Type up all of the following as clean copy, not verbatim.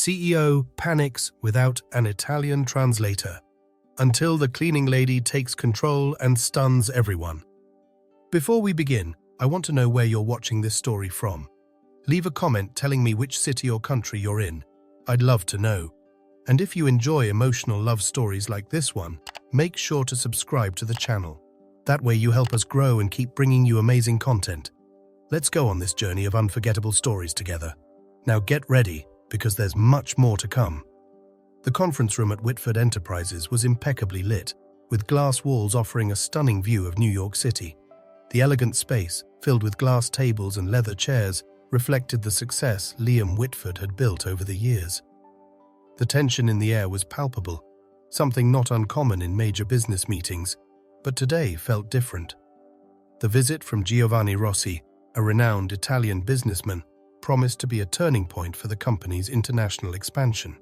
CEO panics without an Italian translator, until the cleaning lady takes control and stuns everyone. Before we begin, I want to know where you're watching this story from. Leave a comment telling me which city or country you're in. I'd love to know. And if you enjoy emotional love stories like this one, make sure to subscribe to the channel. That way you help us grow and keep bringing you amazing content. Let's go on this journey of unforgettable stories together. Now get ready, because there's much more to come. The conference room at Whitford Enterprises was impeccably lit, with glass walls offering a stunning view of New York City. The elegant space, filled with glass tables and leather chairs, reflected the success Liam Whitford had built over the years. The tension in the air was palpable, something not uncommon in major business meetings, but today felt different. The visit from Giovanni Rossi, a renowned Italian businessman, promised to be a turning point for the company's international expansion.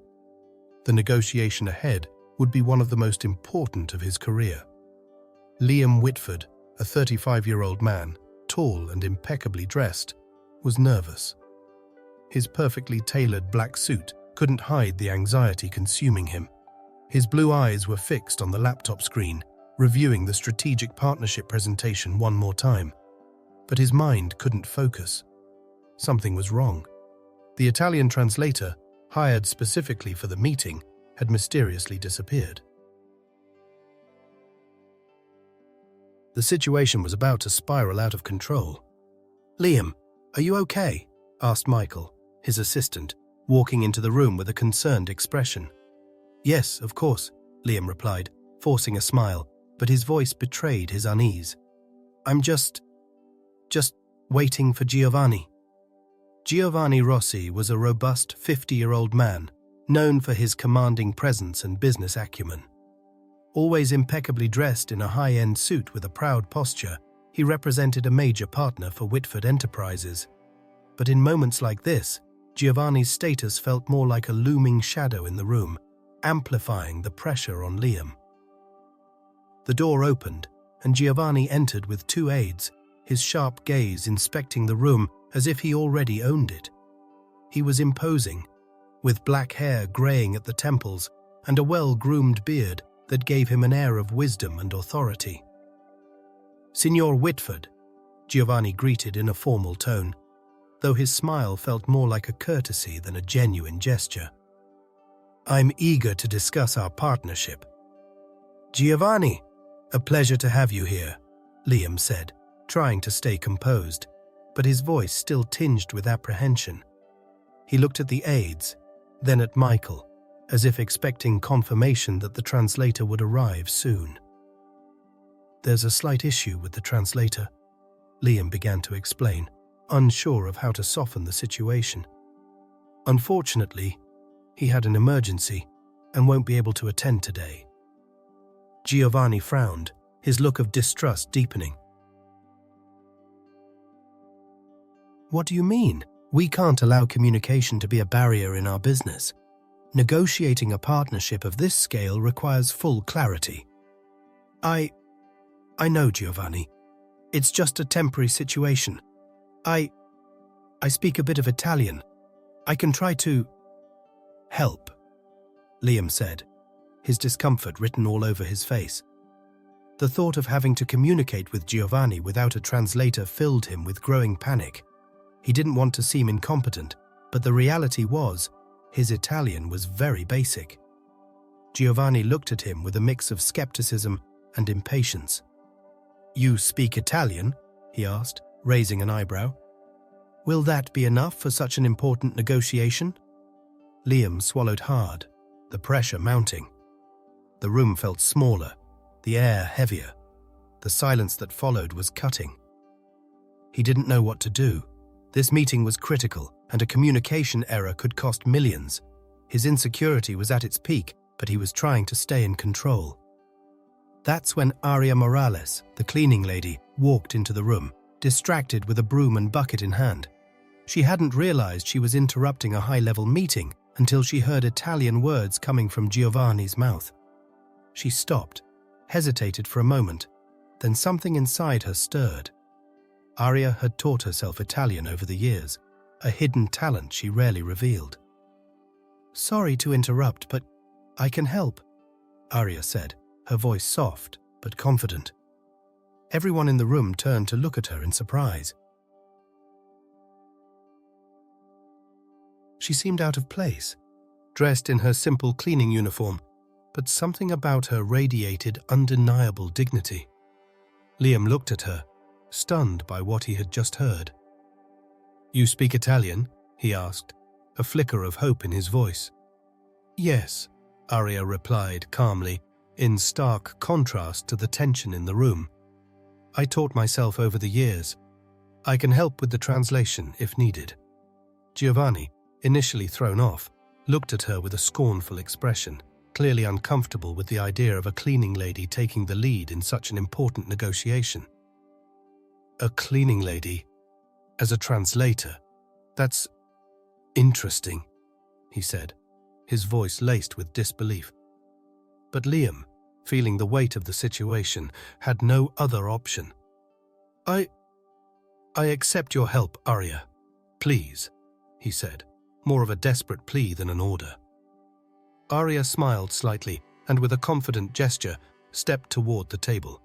The negotiation ahead would be one of the most important of his career. Liam Whitford, a 35-year-old man, tall and impeccably dressed, was nervous. His perfectly tailored black suit couldn't hide the anxiety consuming him. His blue eyes were fixed on the laptop screen, reviewing the strategic partnership presentation one more time. But his mind couldn't focus. Something was wrong. The Italian translator, hired specifically for the meeting, had mysteriously disappeared. The situation was about to spiral out of control. "Liam, are you okay?" asked Michael, his assistant, walking into the room with a concerned expression. "Yes, of course," Liam replied, forcing a smile, but his voice betrayed his unease. "I'm just waiting for Giovanni." Giovanni Rossi was a robust 50-year-old man, known for his commanding presence and business acumen. Always impeccably dressed in a high-end suit with a proud posture, he represented a major partner for Whitford Enterprises. But in moments like this, Giovanni's status felt more like a looming shadow in the room, amplifying the pressure on Liam. The door opened, and Giovanni entered with two aides, his sharp gaze inspecting the room as if he already owned it. He was imposing, with black hair graying at the temples and a well-groomed beard that gave him an air of wisdom and authority. "Signor Whitford," Giovanni greeted in a formal tone, though his smile felt more like a courtesy than a genuine gesture. "I'm eager to discuss our partnership." "Giovanni, a pleasure to have you here," Liam said, trying to stay composed, but his voice still tinged with apprehension. He looked at the aides, then at Michael, as if expecting confirmation that the translator would arrive soon. "There's a slight issue with the translator," Liam began to explain, unsure of how to soften the situation. "Unfortunately, he had an emergency and won't be able to attend today." Giovanni frowned, his look of distrust deepening. "What do you mean? We can't allow communication to be a barrier in our business. Negotiating a partnership of this scale requires full clarity." I know, Giovanni. It's just a temporary situation. I speak a bit of Italian. I can try to help," Liam said, his discomfort written all over his face. The thought of having to communicate with Giovanni without a translator filled him with growing panic. He didn't want to seem incompetent, but the reality was, his Italian was very basic. Giovanni looked at him with a mix of skepticism and impatience. "You speak Italian?" he asked, raising an eyebrow. "Will that be enough for such an important negotiation?" Liam swallowed hard, the pressure mounting. The room felt smaller, the air heavier. The silence that followed was cutting. He didn't know what to do. This meeting was critical, and a communication error could cost millions. His insecurity was at its peak, but he was trying to stay in control. That's when Aria Morales, the cleaning lady, walked into the room, distracted with a broom and bucket in hand. She hadn't realized she was interrupting a high-level meeting until she heard Italian words coming from Giovanni's mouth. She stopped, hesitated for a moment, then something inside her stirred. Aria had taught herself Italian over the years, a hidden talent she rarely revealed. Sorry to interrupt, but I can help, Aria said, her voice soft but confident. Everyone in the room turned to look at her in surprise. She seemed out of place, dressed in her simple cleaning uniform, but something about her radiated undeniable dignity. Liam looked at her, stunned by what he had just heard. "You speak Italian?" he asked, a flicker of hope in his voice. "Yes," Aria replied calmly, in stark contrast to the tension in the room. "I taught myself over the years. I can help with the translation if needed." Giovanni, initially thrown off, looked at her with a scornful expression, clearly uncomfortable with the idea of a cleaning lady taking the lead in such an important negotiation. "A cleaning lady? As a translator? That's interesting," he said, his voice laced with disbelief. But Liam, feeling the weight of the situation, had no other option. I accept your help, Aria. Please," he said, more of a desperate plea than an order. Aria smiled slightly and with a confident gesture stepped toward the table.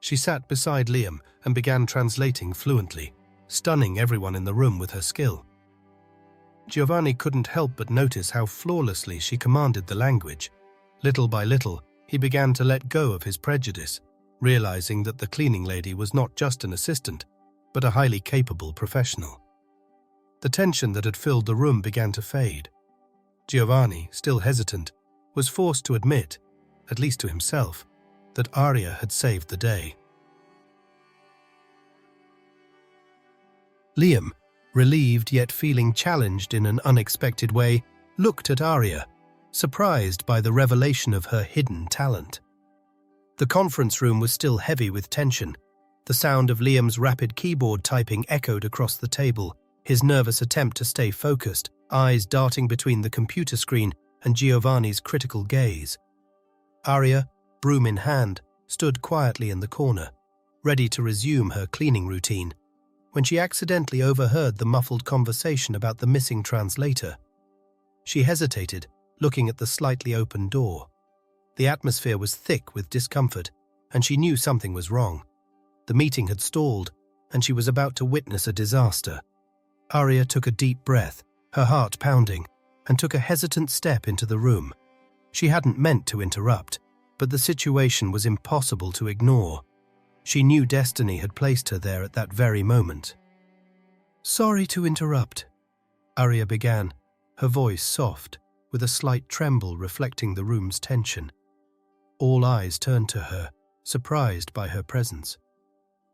She sat beside Liam and began translating fluently, stunning everyone in the room with her skill. Giovanni couldn't help but notice how flawlessly she commanded the language. Little by little, he began to let go of his prejudice, realizing that the cleaning lady was not just an assistant, but a highly capable professional. The tension that had filled the room began to fade. Giovanni, still hesitant, was forced to admit, at least to himself, that Aria had saved the day. Liam, relieved yet feeling challenged in an unexpected way, looked at Aria, surprised by the revelation of her hidden talent. The conference room was still heavy with tension. The sound of Liam's rapid keyboard typing echoed across the table, his nervous attempt to stay focused, eyes darting between the computer screen and Giovanni's critical gaze. Aria, broom in hand, stood quietly in the corner, ready to resume her cleaning routine, when she accidentally overheard the muffled conversation about the missing translator. She hesitated, looking at the slightly open door. The atmosphere was thick with discomfort, and she knew something was wrong. The meeting had stalled, and she was about to witness a disaster. Aria took a deep breath, her heart pounding, and took a hesitant step into the room. She hadn't meant to interrupt, but the situation was impossible to ignore. She knew destiny had placed her there at that very moment. "Sorry to interrupt," Aria began, her voice soft, with a slight tremble reflecting the room's tension. All eyes turned to her, surprised by her presence.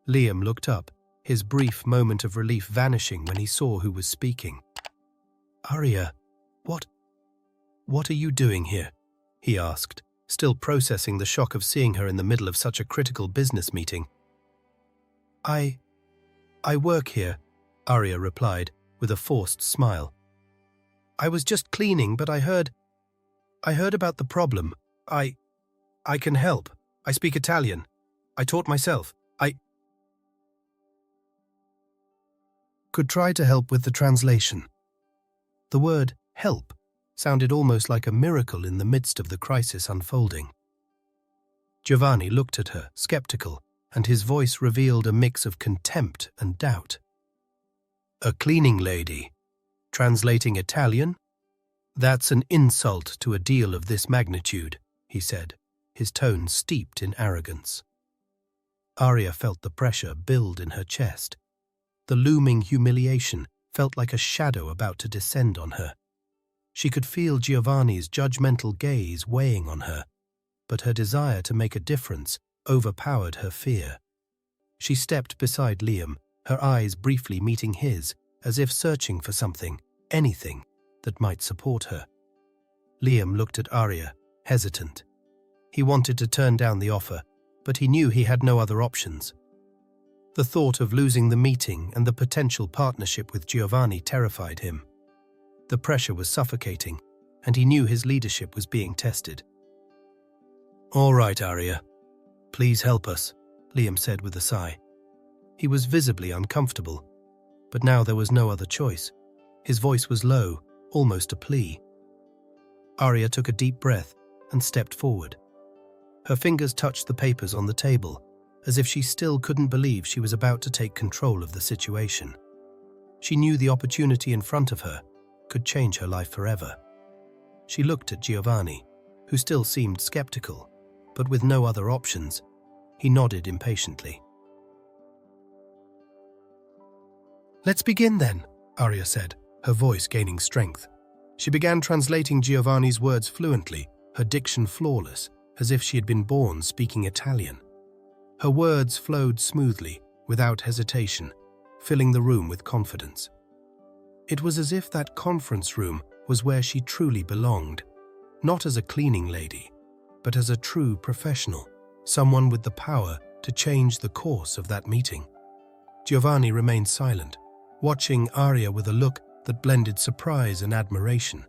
Liam looked up, his brief moment of relief vanishing when he saw who was speaking. "Aria, what are you doing here?" he asked, still processing the shock of seeing her in the middle of such a critical business meeting. I work here," Aria replied, with a forced smile. "I was just cleaning, but I heard about the problem. I can help. I speak Italian. I taught myself. I could try to help with the translation." The word "help" sounded almost like a miracle in the midst of the crisis unfolding. Giovanni looked at her, skeptical, and his voice revealed a mix of contempt and doubt. "A cleaning lady? Translating Italian? That's an insult to a deal of this magnitude," he said, his tone steeped in arrogance. Aria felt the pressure build in her chest. The looming humiliation felt like a shadow about to descend on her. She could feel Giovanni's judgmental gaze weighing on her, but her desire to make a difference overpowered her fear. She stepped beside Liam, her eyes briefly meeting his, as if searching for something, anything, that might support her. Liam looked at Aria, hesitant. He wanted to turn down the offer, but he knew he had no other options. The thought of losing the meeting and the potential partnership with Giovanni terrified him. The pressure was suffocating, and he knew his leadership was being tested. "All right, Aria. Please help us," Liam said with a sigh. He was visibly uncomfortable, but now there was no other choice. His voice was low, almost a plea. Aria took a deep breath and stepped forward. Her fingers touched the papers on the table, as if she still couldn't believe she was about to take control of the situation. She knew the opportunity in front of her could change her life forever. She looked at Giovanni, who still seemed skeptical, but with no other options, he nodded impatiently. "Let's begin then," Aria said, her voice gaining strength. She began translating Giovanni's words fluently, her diction flawless, as if she had been born speaking Italian. Her words flowed smoothly, without hesitation, filling the room with confidence. It was as if that conference room was where she truly belonged, not as a cleaning lady, but as a true professional, someone with the power to change the course of that meeting. Giovanni remained silent, watching Aria with a look that blended surprise and admiration.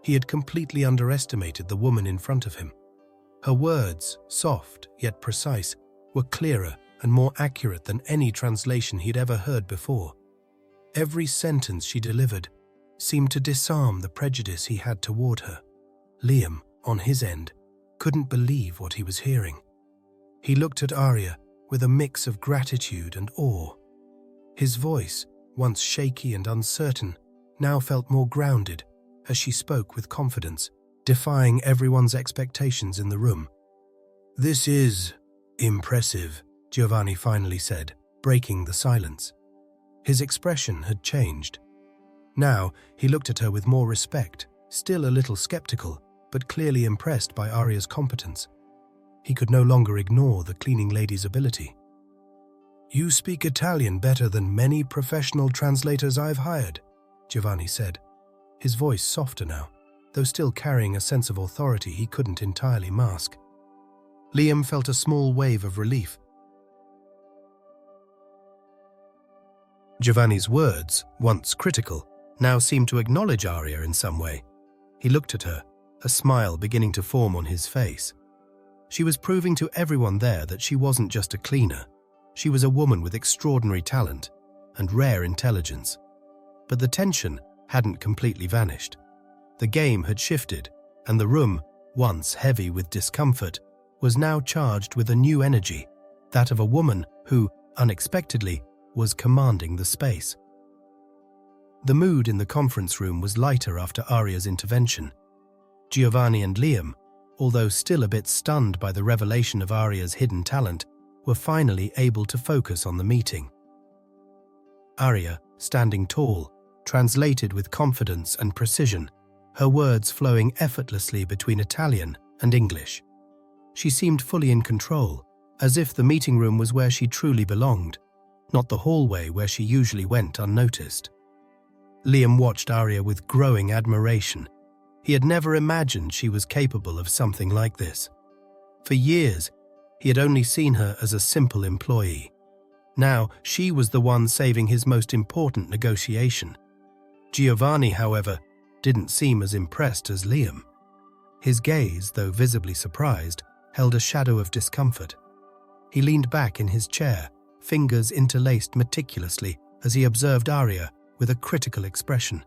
He had completely underestimated the woman in front of him. Her words, soft yet precise, were clearer and more accurate than any translation he'd ever heard before. Every sentence she delivered seemed to disarm the prejudice he had toward her. Liam, on his end, couldn't believe what he was hearing. He looked at Aria with a mix of gratitude and awe. His voice, once shaky and uncertain, now felt more grounded as she spoke with confidence, defying everyone's expectations in the room. "This is impressive," Giovanni finally said, breaking the silence. His expression had changed. Now he looked at her with more respect, still a little skeptical, but clearly impressed by Aria's competence. He could no longer ignore the cleaning lady's ability. "You speak Italian better than many professional translators I've hired," Giovanni said, his voice softer now, though still carrying a sense of authority he couldn't entirely mask. Liam felt a small wave of relief. Giovanni's words, once critical, now seemed to acknowledge Aria in some way. He looked at her, a smile beginning to form on his face. She was proving to everyone there that she wasn't just a cleaner. She was a woman with extraordinary talent and rare intelligence. But the tension hadn't completely vanished. The game had shifted, and the room, once heavy with discomfort, was now charged with a new energy, that of a woman who, unexpectedly, was commanding the space. The mood in the conference room was lighter after Aria's intervention. Giovanni and Liam, although still a bit stunned by the revelation of Aria's hidden talent, were finally able to focus on the meeting. Aria, standing tall, translated with confidence and precision, her words flowing effortlessly between Italian and English. She seemed fully in control, as if the meeting room was where she truly belonged, not the hallway where she usually went unnoticed. Liam watched Aria with growing admiration. He had never imagined she was capable of something like this. For years, he had only seen her as a simple employee. Now, she was the one saving his most important negotiation. Giovanni, however, didn't seem as impressed as Liam. His gaze, though visibly surprised, held a shadow of discomfort. He leaned back in his chair, fingers interlaced meticulously as he observed Aria with a critical expression.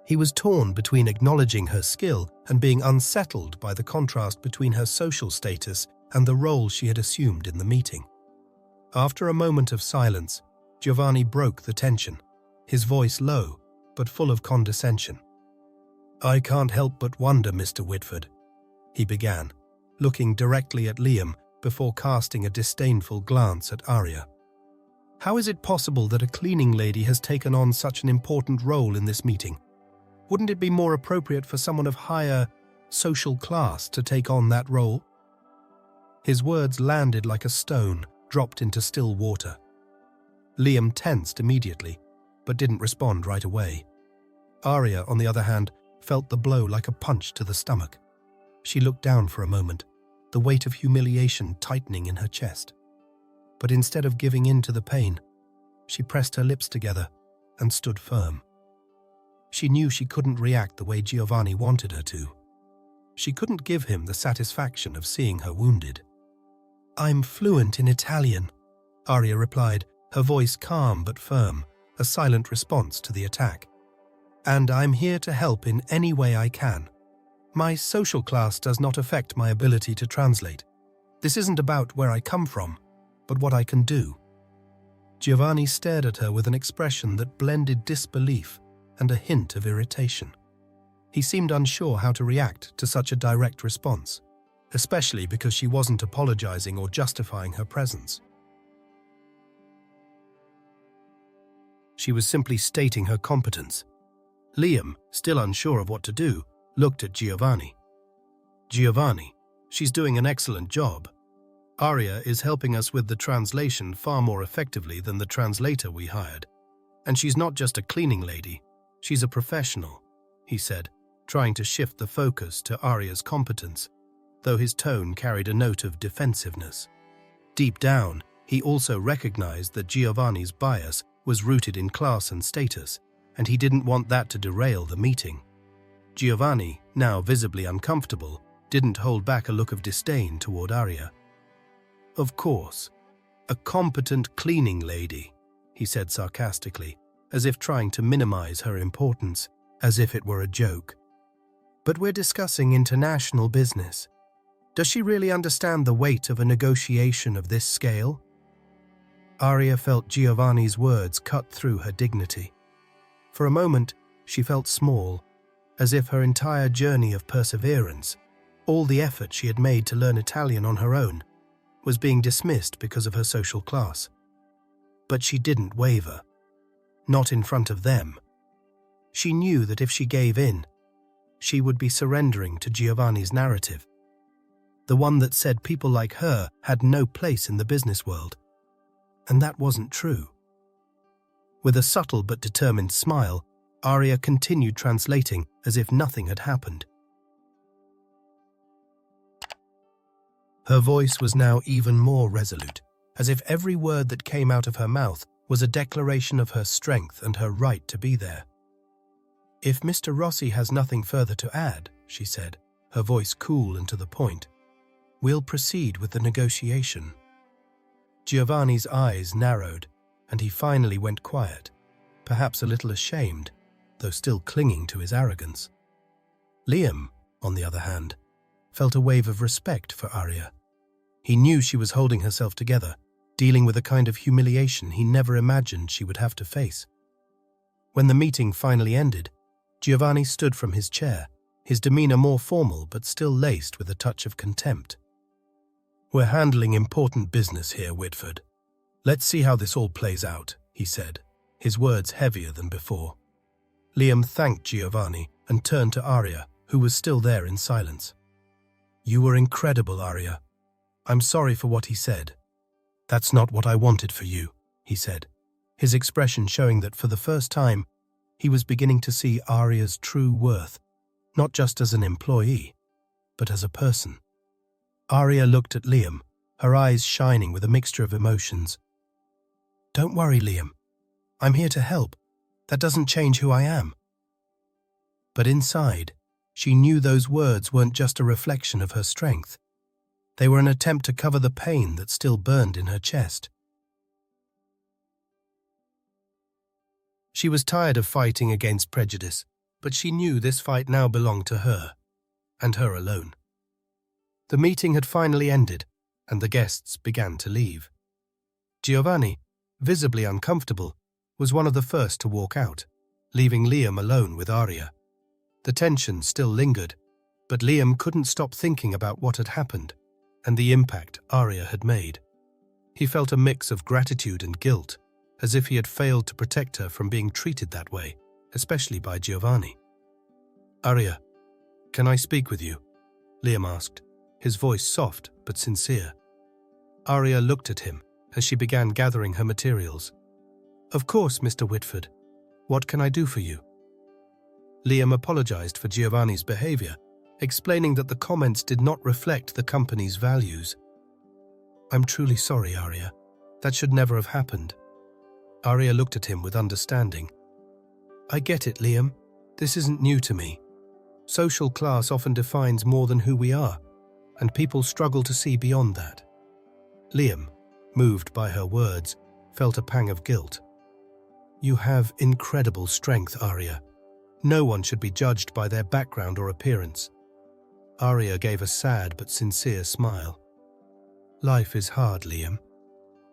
He was torn between acknowledging her skill and being unsettled by the contrast between her social status and the role she had assumed in the meeting. After a moment of silence, Giovanni broke the tension, his voice low but full of condescension. "I can't help but wonder, Mr. Whitford," he began, looking directly at Liam before casting a disdainful glance at Aria. "How is it possible that a cleaning lady has taken on such an important role in this meeting? Wouldn't it be more appropriate for someone of higher social class to take on that role?" His words landed like a stone dropped into still water. Liam tensed immediately, but didn't respond right away. Aria, on the other hand, felt the blow like a punch to the stomach. She looked down for a moment, the weight of humiliation tightening in her chest. But instead of giving in to the pain, she pressed her lips together and stood firm. She knew she couldn't react the way Giovanni wanted her to. She couldn't give him the satisfaction of seeing her wounded. "I'm fluent in Italian," Aria replied, her voice calm but firm, a silent response to the attack. and I'm here to help in any way I can. My social class does not affect my ability to translate. This isn't about where I come from, but what I can do." Giovanni stared at her with an expression that blended disbelief and a hint of irritation. He seemed unsure how to react to such a direct response, especially because she wasn't apologizing or justifying her presence. She was simply stating her competence. Liam, still unsure of what to do, looked at Giovanni. "Giovanni, she's doing an excellent job. Aria is helping us with the translation far more effectively than the translator we hired. And she's not just a cleaning lady, she's a professional," he said, trying to shift the focus to Aria's competence, though his tone carried a note of defensiveness. Deep down, he also recognized that Giovanni's bias was rooted in class and status, and he didn't want that to derail the meeting. Giovanni, now visibly uncomfortable, didn't hold back a look of disdain toward Aria. "Of course, a competent cleaning lady," he said sarcastically, as if trying to minimize her importance, as if it were a joke. "But we're discussing international business. Does she really understand the weight of a negotiation of this scale?" Aria felt Giovanni's words cut through her dignity. For a moment, she felt small, as if her entire journey of perseverance, all the effort she had made to learn Italian on her own, was being dismissed because of her social class. But she didn't waver. Not in front of them. She knew that if she gave in, she would be surrendering to Giovanni's narrative. The one that said people like her had no place in the business world. And that wasn't true. With a subtle but determined smile, Aria continued translating as if nothing had happened. Her voice was now even more resolute, as if every word that came out of her mouth was a declaration of her strength and her right to be there. "If Mr. Rossi has nothing further to add," she said, her voice cool and to the point, "we'll proceed with the negotiation." Giovanni's eyes narrowed, and he finally went quiet, perhaps a little ashamed, though still clinging to his arrogance. Liam, on the other hand, felt a wave of respect for Aria. He knew she was holding herself together, dealing with a kind of humiliation he never imagined she would have to face. When the meeting finally ended, Giovanni stood from his chair, his demeanor more formal but still laced with a touch of contempt. "We're handling important business here, Whitford. Let's see how this all plays out," he said, his words heavier than before. Liam thanked Giovanni and turned to Aria, who was still there in silence. "You were incredible, Aria. I'm sorry for what he said. That's not what I wanted for you," he said, his expression showing that for the first time he was beginning to see Aria's true worth, not just as an employee, but as a person. Aria looked at Liam, her eyes shining with a mixture of emotions. "Don't worry, Liam. I'm here to help. That doesn't change who I am." But inside, she knew those words weren't just a reflection of her strength. They were an attempt to cover the pain that still burned in her chest. She was tired of fighting against prejudice, but she knew this fight now belonged to her, and her alone. The meeting had finally ended, and the guests began to leave. Giovanni, visibly uncomfortable, was one of the first to walk out, leaving Liam alone with Aria. The tension still lingered, but Liam couldn't stop thinking about what had happened and the impact Aria had made. He felt a mix of gratitude and guilt, as if he had failed to protect her from being treated that way, especially by Giovanni. "Aria, can I speak with you?" Liam asked, his voice soft but sincere. Aria looked at him as she began gathering her materials. "Of course, Mr. Whitford. What can I do for you?" Liam apologized for Giovanni's behavior, explaining that the comments did not reflect the company's values. "I'm truly sorry, Aria. That should never have happened." Aria looked at him with understanding. "I get it, Liam. This isn't new to me. Social class often defines more than who we are, and people struggle to see beyond that." Liam, moved by her words, felt a pang of guilt. "You have incredible strength, Aria. No one should be judged by their background or appearance. Aria gave a sad but sincere smile. Life is hard, Liam.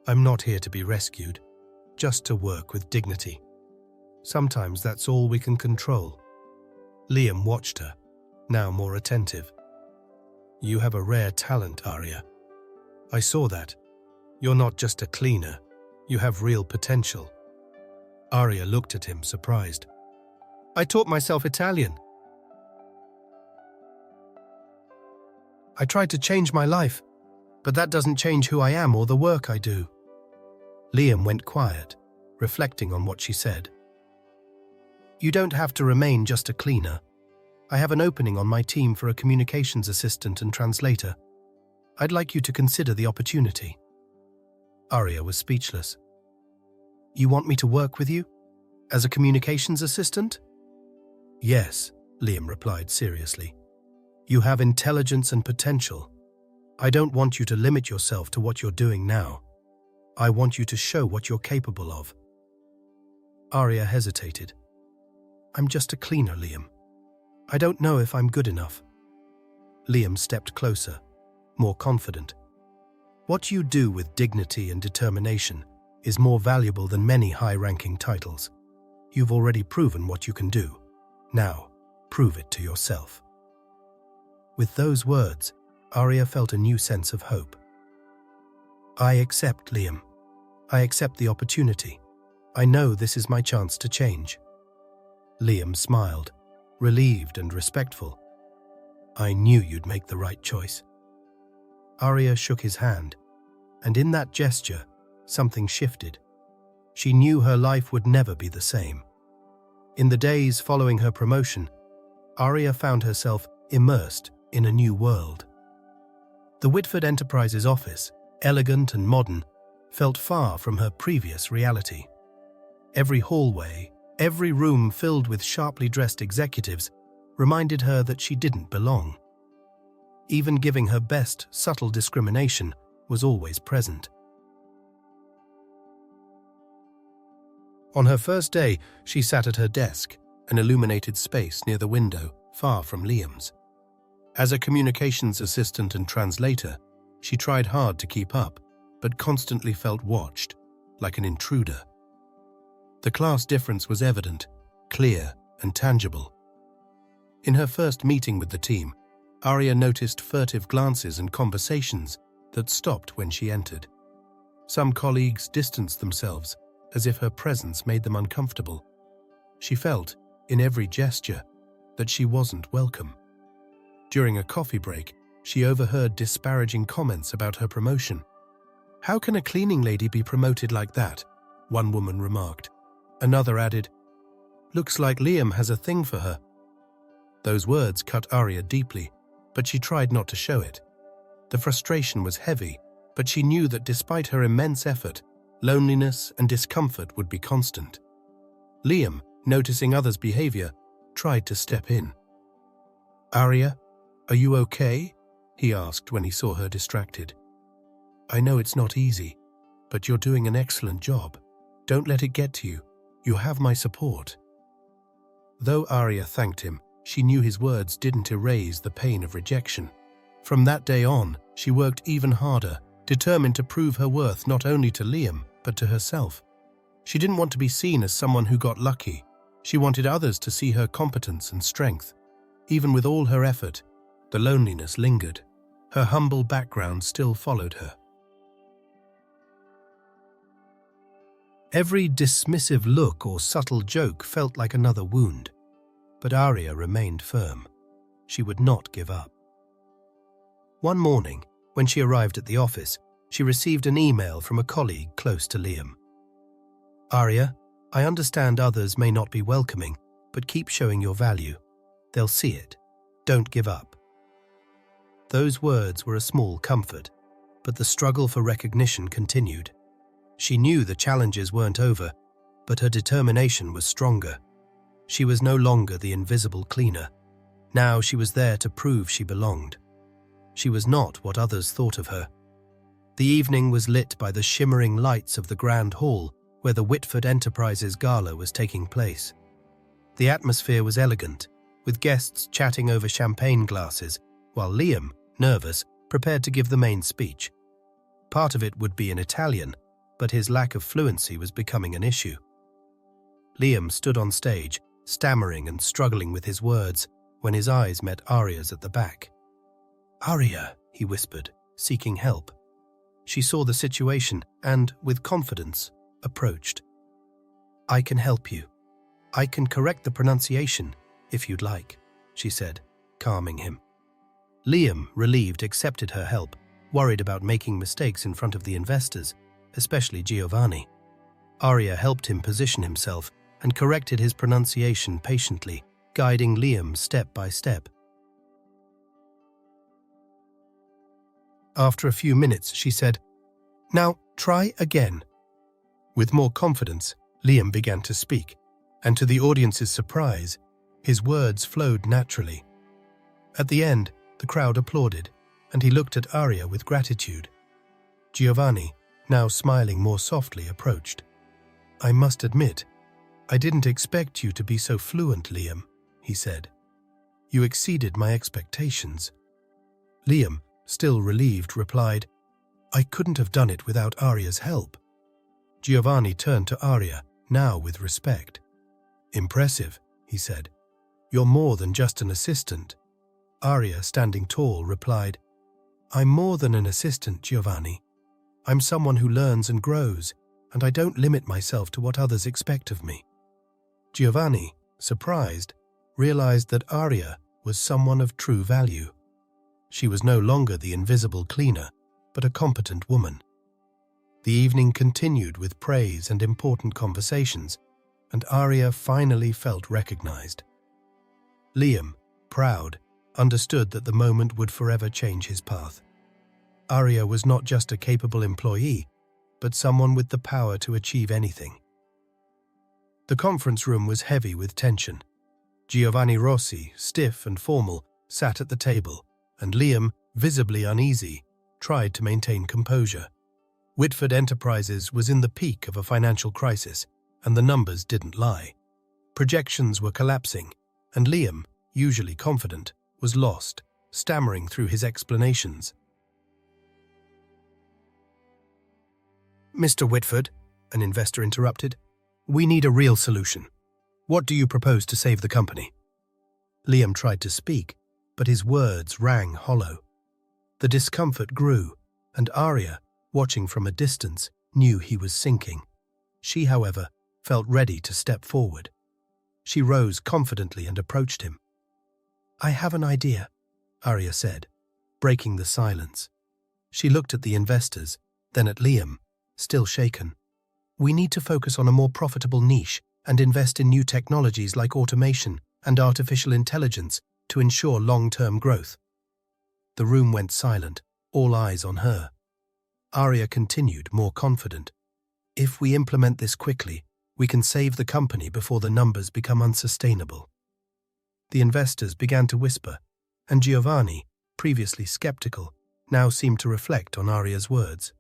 I'm not here to be rescued, just to work with dignity. Sometimes that's all we can control. Liam watched her, now more attentive. You have a rare talent, Aria. I saw that. You're not just a cleaner. You have real potential. Aria looked at him, surprised. I taught myself Italian. I tried to change my life, but that doesn't change who I am or the work I do. Liam went quiet, reflecting on what she said. You don't have to remain just a cleaner. I have an opening on my team for a communications assistant and translator. I'd like you to consider the opportunity. Aria was speechless. You want me to work with you? As a communications assistant? Yes, Liam replied seriously. You have intelligence and potential. I don't want you to limit yourself to what you're doing now. I want you to show what you're capable of. Aria hesitated. I'm just a cleaner, Liam. I don't know if I'm good enough. Liam stepped closer, more confident. What you do with dignity and determination is more valuable than many high-ranking titles. You've already proven what you can do. Now, prove it to yourself. With those words, Aria felt a new sense of hope. I accept, Liam. I accept the opportunity. I know this is my chance to change. Liam smiled, relieved and respectful. I knew you'd make the right choice. Aria shook his hand, and in that gesture, something shifted. She knew her life would never be the same. In the days following her promotion, Aria found herself immersed in a new world. The Whitford Enterprises office, elegant and modern, felt far from her previous reality. Every hallway, every room filled with sharply dressed executives reminded her that she didn't belong. Even giving her best, subtle discrimination was always present. On her first day, she sat at her desk, an illuminated space near the window, far from Liam's. As a communications assistant and translator, she tried hard to keep up, but constantly felt watched, like an intruder. The class difference was evident, clear, and tangible. In her first meeting with the team, Aria noticed furtive glances and conversations that stopped when she entered. Some colleagues distanced themselves, as if her presence made them uncomfortable. She felt, in every gesture, that she wasn't welcome. During a coffee break, she overheard disparaging comments about her promotion. How can a cleaning lady be promoted like that? One woman remarked. Another added, looks like Liam has a thing for her. Those words cut Aria deeply, but she tried not to show it. The frustration was heavy, but she knew that despite her immense effort, loneliness and discomfort would be constant. Liam, noticing others' behavior, tried to step in. Aria, are you okay? He asked when he saw her distracted. I know it's not easy, but you're doing an excellent job. Don't let it get to you. You have my support. Though Aria thanked him, she knew his words didn't erase the pain of rejection. From that day on, she worked even harder, determined to prove her worth not only to Liam, but to herself. She didn't want to be seen as someone who got lucky. She wanted others to see her competence and strength. Even with all her effort, the loneliness lingered. Her humble background still followed her. Every dismissive look or subtle joke felt like another wound, but Aria remained firm. She would not give up. One morning, when she arrived at the office, she received an email from a colleague close to Liam. Aria, I understand others may not be welcoming, but keep showing your value. They'll see it. Don't give up. Those words were a small comfort, but the struggle for recognition continued. She knew the challenges weren't over, but her determination was stronger. She was no longer the invisible cleaner. Now she was there to prove she belonged. She was not what others thought of her. The evening was lit by the shimmering lights of the grand hall where the Whitford Enterprises Gala was taking place. The atmosphere was elegant, with guests chatting over champagne glasses, while Liam, nervous, prepared to give the main speech. Part of it would be in Italian, but his lack of fluency was becoming an issue. Liam stood on stage, stammering and struggling with his words, when his eyes met Aria's at the back. "Aria," he whispered, seeking help. She saw the situation and, with confidence, approached. "I can help you. I can correct the pronunciation, if you'd like," she said, calming him. Liam, relieved, accepted her help, worried about making mistakes in front of the investors, especially Giovanni. Aria helped him position himself and corrected his pronunciation patiently, guiding Liam step by step. After a few minutes, she said, "Now, try again." With more confidence, Liam began to speak, and to the audience's surprise, his words flowed naturally. At the end, the crowd applauded, and he looked at Aria with gratitude. Giovanni, now smiling more softly, approached. "I must admit, I didn't expect you to be so fluent, Liam," he said. "You exceeded my expectations." Liam, still relieved, replied, "I couldn't have done it without Aria's help." Giovanni turned to Aria, now with respect. "Impressive," he said. "You're more than just an assistant." Aria, standing tall, replied, "I'm more than an assistant, Giovanni. I'm someone who learns and grows, and I don't limit myself to what others expect of me." Giovanni, surprised, realized that Aria was someone of true value. She was no longer the invisible cleaner, but a competent woman. The evening continued with praise and important conversations, and Aria finally felt recognized. Liam, proud, understood that the moment would forever change his path. Aria was not just a capable employee, but someone with the power to achieve anything. The conference room was heavy with tension. Giovanni Rossi, stiff and formal, sat at the table, and Liam, visibly uneasy, tried to maintain composure. Whitford Enterprises was in the peak of a financial crisis, and the numbers didn't lie. Projections were collapsing, and Liam, usually confident, was lost, stammering through his explanations. "Mr. Whitford," an investor interrupted, "we need a real solution. What do you propose to save the company?" Liam tried to speak, but his words rang hollow. The discomfort grew, and Aria, watching from a distance, knew he was sinking. She, however, felt ready to step forward. She rose confidently and approached him. "I have an idea," Aria said, breaking the silence. She looked at the investors, then at Liam, still shaken. "We need to focus on a more profitable niche and invest in new technologies like automation and artificial intelligence to ensure long-term growth." The room went silent, all eyes on her. Aria continued, more confident. "If we implement this quickly, we can save the company before the numbers become unsustainable." The investors began to whisper, and Giovanni, previously skeptical, now seemed to reflect on Aria's words.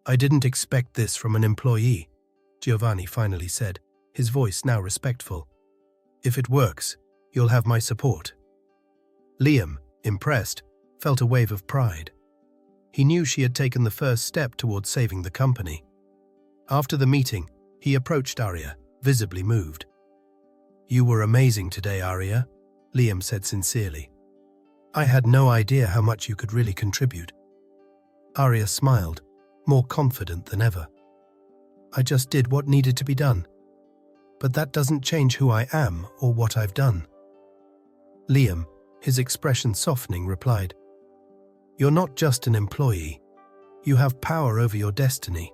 "I didn't expect this from an employee," Giovanni finally said, his voice now respectful. "If it works, you'll have my support." Liam, impressed, felt a wave of pride. He knew she had taken the first step towards saving the company. After the meeting, he approached Aria, visibly moved. "You were amazing today, Aria," Liam said sincerely. "I had no idea how much you could really contribute." Aria smiled, more confident than ever. "I just did what needed to be done. But that doesn't change who I am or what I've done." Liam, his expression softening, replied, "You're not just an employee. You have power over your destiny."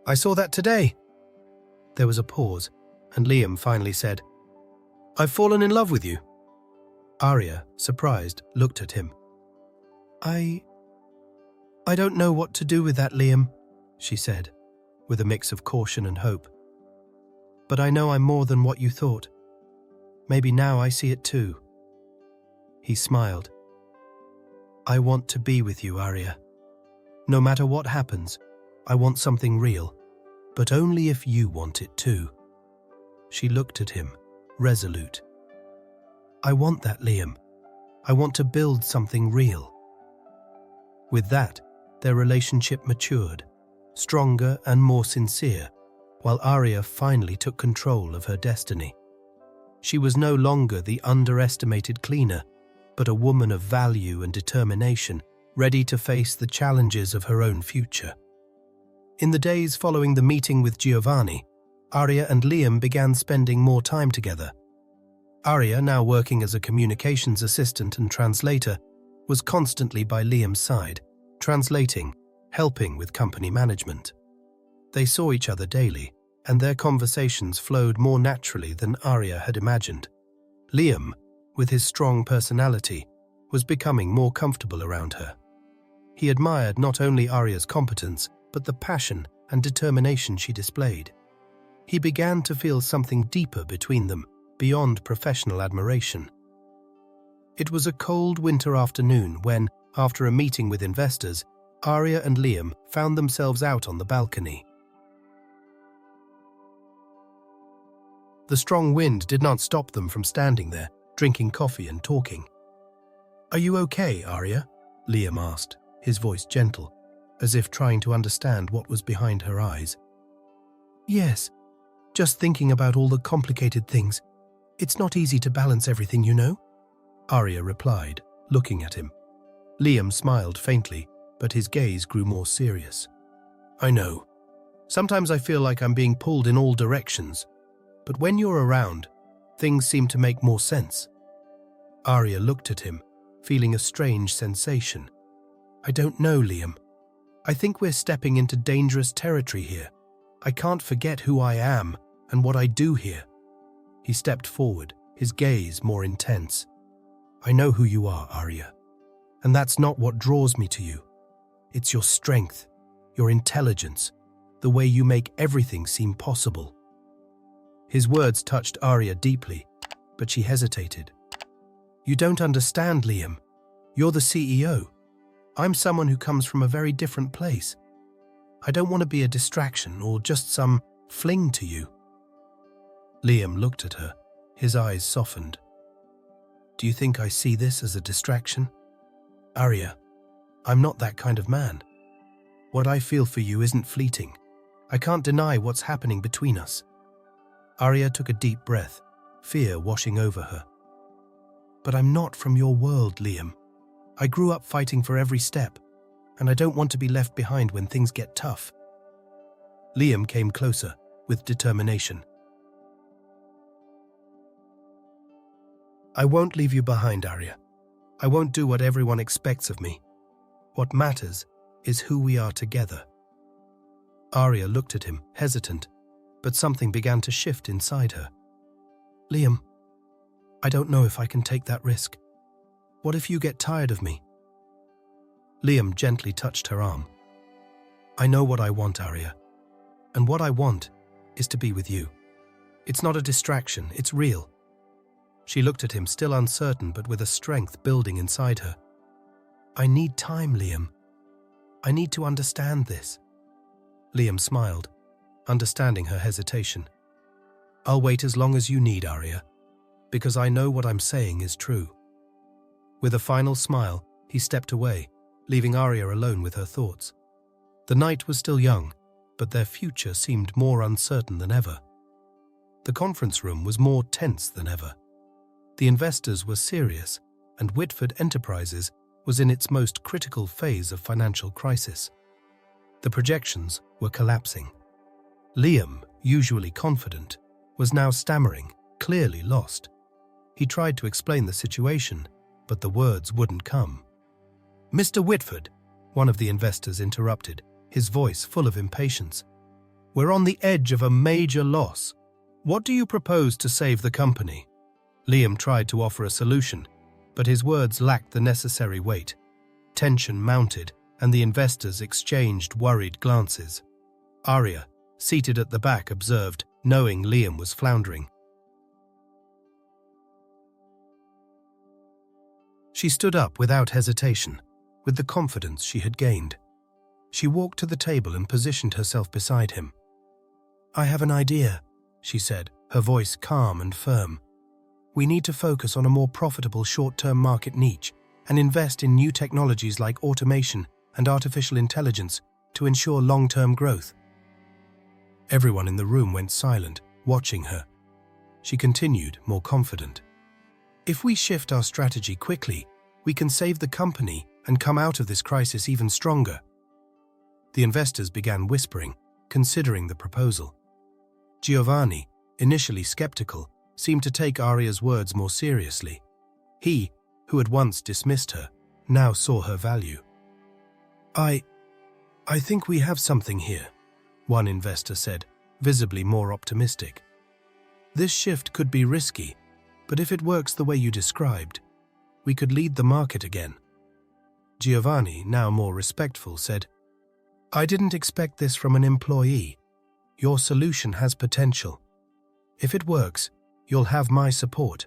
"I saw that today." There was a pause, and Liam finally said, "I've fallen in love with you." Aria, surprised, looked at him. I don't know what to do with that, Liam," she said, with a mix of caution and hope. "But I know I'm more than what you thought. Maybe now I see it too." He smiled. "I want to be with you, Aria. No matter what happens, I want something real. but only if you want it too." She looked at him, resolute. "I want that, Liam. I want to build something real." With that, their relationship matured, stronger and more sincere, while Aria finally took control of her destiny. She was no longer the underestimated cleaner, but a woman of value and determination, ready to face the challenges of her own future. In the days following the meeting with Giovanni, Aria and Liam began spending more time together. Aria, now working as a communications assistant and translator, was constantly by Liam's side, translating, helping with company management. They saw each other daily, and their conversations flowed more naturally than Aria had imagined. Liam, with his strong personality, was becoming more comfortable around her. He admired not only Aria's competence, but the passion and determination she displayed. He began to feel something deeper between them, beyond professional admiration. It was a cold winter afternoon when, after a meeting with investors, Aria and Liam found themselves out on the balcony. The strong wind did not stop them from standing there, drinking coffee and talking. "Are you okay, Aria?" Liam asked, his voice gentle, as if trying to understand what was behind her eyes. "Yes, just thinking about all the complicated things. It's not easy to balance everything, you know," Aria replied, looking at him. Liam smiled faintly, but his gaze grew more serious. "I know. Sometimes I feel like I'm being pulled in all directions. But when you're around, things seem to make more sense." Aria looked at him, feeling a strange sensation. "I don't know, Liam. I think we're stepping into dangerous territory here. I can't forget who I am and what I do here." He stepped forward, his gaze more intense. "I know who you are, Aria. And that's not what draws me to you. It's your strength, your intelligence, the way you make everything seem possible." His words touched Aria deeply, but she hesitated. "You don't understand, Liam. You're the CEO. I'm someone who comes from a very different place. I don't want to be a distraction or just some fling to you." Liam looked at her, his eyes softened. "Do you think I see this as a distraction? Aria, I'm not that kind of man. What I feel for you isn't fleeting. I can't deny what's happening between us." Aria took a deep breath, fear washing over her. "But I'm not from your world, Liam. I grew up fighting for every step, and I don't want to be left behind when things get tough." Liam came closer, with determination. "I won't leave you behind, Aria. I won't do what everyone expects of me. What matters is who we are together." Aria looked at him, hesitant, but something began to shift inside her. "Liam, I don't know if I can take that risk. What if you get tired of me?" Liam gently touched her arm. "I know what I want, Aria. And what I want is to be with you. It's not a distraction, it's real." She looked at him, still uncertain but with a strength building inside her. "I need time, Liam. I need to understand this." Liam smiled, understanding her hesitation. "I'll wait as long as you need, Aria, because I know what I'm saying is true." With a final smile, he stepped away, leaving Aria alone with her thoughts. The night was still young, but their future seemed more uncertain than ever. The conference room was more tense than ever. The investors were serious, and Whitford Enterprises was in its most critical phase of financial crisis. The projections were collapsing. Liam, usually confident, was now stammering, clearly lost. He tried to explain the situation, but the words wouldn't come. "Mr. Whitford," one of the investors interrupted, his voice full of impatience. "We're on the edge of a major loss. What do you propose to save the company?" Liam tried to offer a solution, but his words lacked the necessary weight. Tension mounted, and the investors exchanged worried glances. Aria, seated at the back, observed, knowing Liam was floundering. She stood up without hesitation, with the confidence she had gained. She walked to the table and positioned herself beside him. I have an idea, she said, her voice calm and firm. We need to focus on a more profitable short-term market niche and invest in new technologies like automation and artificial intelligence to ensure long-term growth. Everyone in the room went silent, watching her. She continued, more confident. If we shift our strategy quickly, we can save the company and come out of this crisis even stronger. The investors began whispering, considering the proposal. Giovanni, initially skeptical, seemed to take Aria's words more seriously. He, who had once dismissed her, now saw her value. I think we have something here, one investor said, visibly more optimistic. This shift could be risky, but if it works the way you described, we could lead the market again. Giovanni, now more respectful, said, I didn't expect this from an employee. Your solution has potential. If it works, you'll have my support.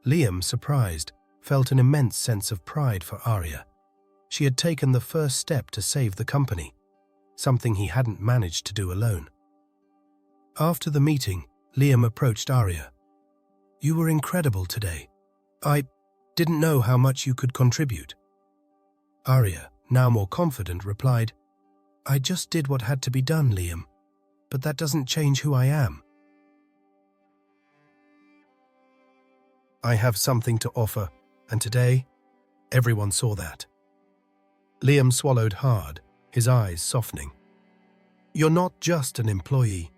Liam, surprised, felt an immense sense of pride for Aria. She had taken the first step to save the company, something he hadn't managed to do alone. After the meeting, Liam approached Aria. You were incredible today. I didn't know how much you could contribute. Aria, now more confident, replied, I just did what had to be done, Liam, but that doesn't change who I am. I have something to offer, and today, everyone saw that. Liam swallowed hard, his eyes softening. You're not just an employee.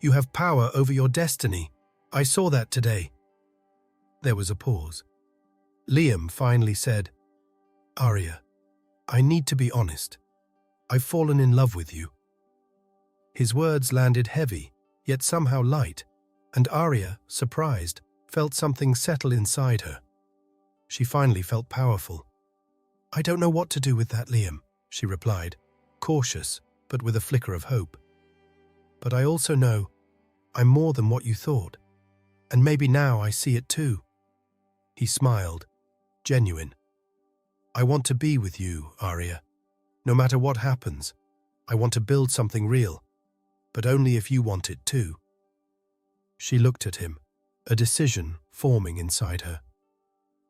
You have power over your destiny. I saw that today. There was a pause. Liam finally said, Aria, I need to be honest. I've fallen in love with you. His words landed heavy, yet somehow light, and Aria, surprised, felt something settle inside her. She finally felt powerful. I don't know what to do with that, Liam, she replied, cautious, but with a flicker of hope. But I also know I'm more than what you thought, and maybe now I see it too. He smiled, genuine. I want to be with you, Aria. No matter what happens, I want to build something real, but only if you want it too. She looked at him, a decision forming inside her.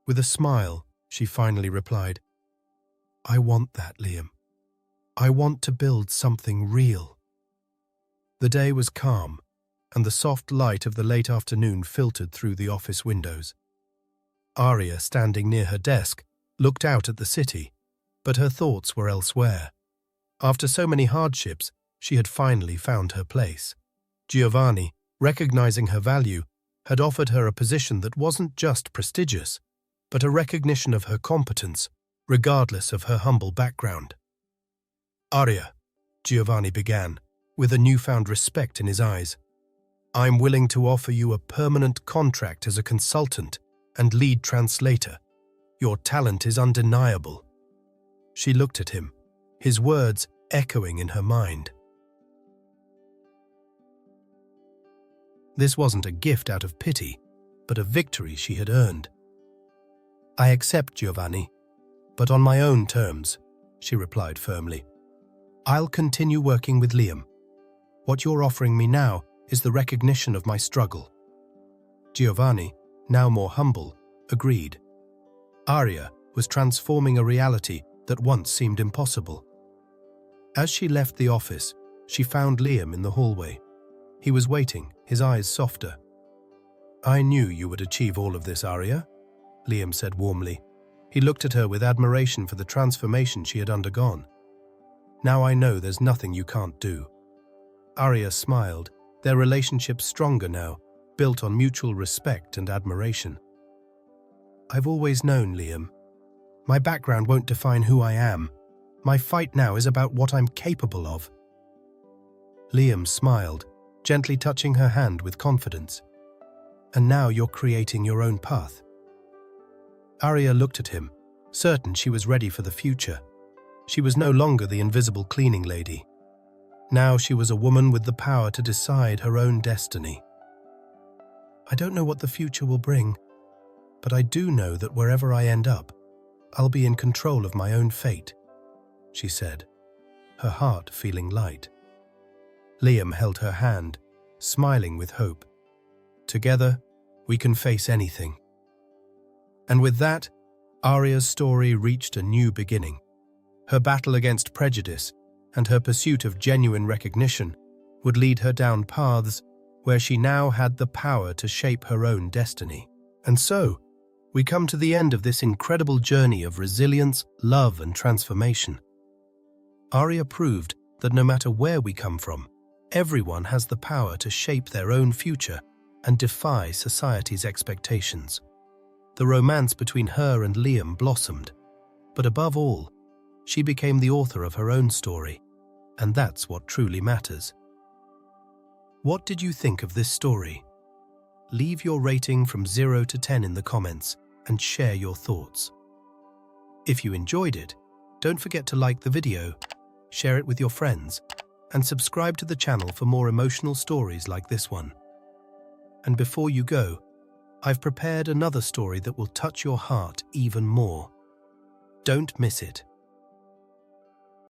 With a smile, she finally replied, I want that, Liam. I want to build something real. The day was calm, and the soft light of the late afternoon filtered through the office windows. Aria, standing near her desk, looked out at the city, but her thoughts were elsewhere. After so many hardships, she had finally found her place. Giovanni, recognizing her value, had offered her a position that wasn't just prestigious, but a recognition of her competence, regardless of her humble background. Aria, Giovanni began, with a newfound respect in his eyes. I'm willing to offer you a permanent contract as a consultant and lead translator. Your talent is undeniable. She looked at him, his words echoing in her mind. This wasn't a gift out of pity, but a victory she had earned. I accept, Giovanni, but on my own terms, she replied firmly. I'll continue working with Liam. What you're offering me now is the recognition of my struggle. Giovanni, now more humble, agreed. Aria was transforming a reality that once seemed impossible. As she left the office, she found Liam in the hallway. He was waiting, his eyes softer. I knew you would achieve all of this, Aria, Liam said warmly. He looked at her with admiration for the transformation she had undergone. Now I know there's nothing you can't do. Aria smiled, their relationship stronger now, built on mutual respect and admiration. I've always known, Liam. My background won't define who I am. My fight now is about what I'm capable of. Liam smiled, gently touching her hand with confidence. And now you're creating your own path. Aria looked at him, certain she was ready for the future. She was no longer the invisible cleaning lady. Now she was a woman with the power to decide her own destiny. I don't know what the future will bring, but I do know that wherever I end up, I'll be in control of my own fate, she said, her heart feeling light. Liam held her hand, smiling with hope. Together, we can face anything. And with that, Aria's story reached a new beginning. Her battle against prejudice and her pursuit of genuine recognition would lead her down paths where she now had the power to shape her own destiny. And so, we come to the end of this incredible journey of resilience, love, and transformation. Aria proved that no matter where we come from, everyone has the power to shape their own future and defy society's expectations. The romance between her and Liam blossomed, but above all, she became the author of her own story, and that's what truly matters. What did you think of this story? Leave your rating from 0 to 10 in the comments and share your thoughts. If you enjoyed it, don't forget to like the video, share it with your friends, and subscribe to the channel for more emotional stories like this one. And before you go, I've prepared another story that will touch your heart even more. Don't miss it.